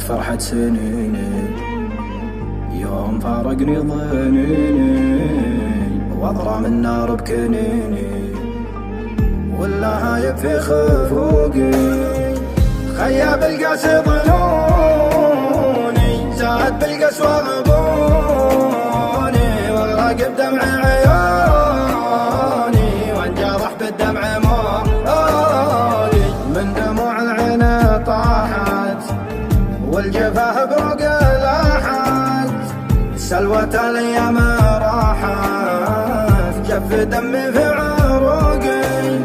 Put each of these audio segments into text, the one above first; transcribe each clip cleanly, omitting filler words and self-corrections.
فرحة سنيني يوم فارقني ظنيني واضرى من نار بكنيني ولا هايب في خفوقي خياب القاسي ظنوني زاد بالقسوة غبوني والراقب دمع عيوني وانجرح بالدمع مولي من دموع العين طاحت والجفاه بروق لاحت سلوة الايام راحت جف دمي في عروقي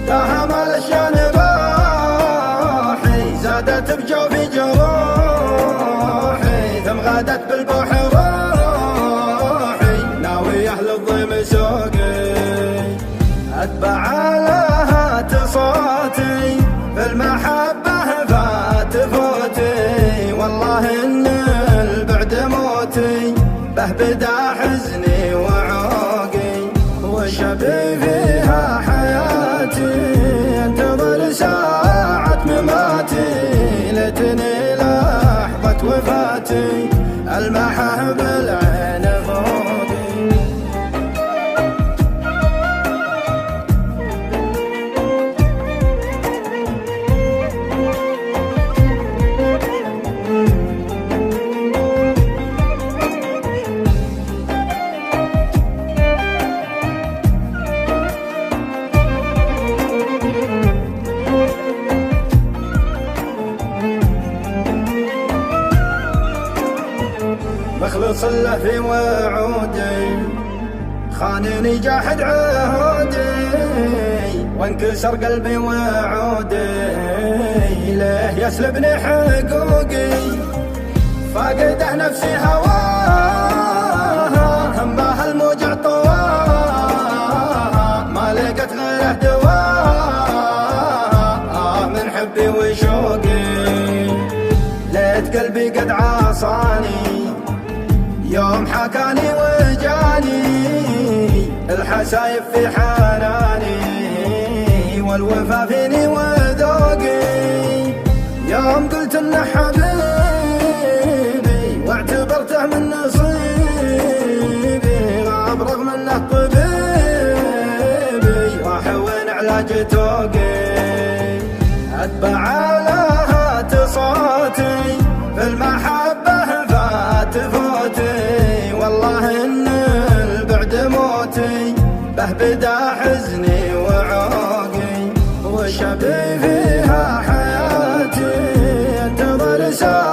داهم الاشياء نباحي زادت بجوفي جروحي ثم غادت بالبوح روحي ناوي اهل الضيم سوقي اتبع لهات صوتي في المحبة فات فوتي والله ان البعد موتي به بدا حزني وعوقي وشبي فيها حياتي انتظر ساعة مماتي ليتني لحظة وفاتي المحه بالعين فوقي مخلص له في وعودي خانني جاحد عهودي وانكسر قلبي وعودي ليه يسلبني حقوقي فاقده نفسي هواها همها الموجع طواها ما لقت غيره دواها من حبي وشوقي ليت قلبي قد عصاني يوم حكاني وجاني الحسايب في حناني والوفا فيني وذوقي يوم قلت انه حبيبي واعتبرته من نصيبي غاب رغم انه طبيبي واحول علاج توقي اتبع لهات صوتي في المحبة فات فوتي والله ان البعد موتي به بدا حزني وعوقي وشبي فيها حياتي انتظر ساعة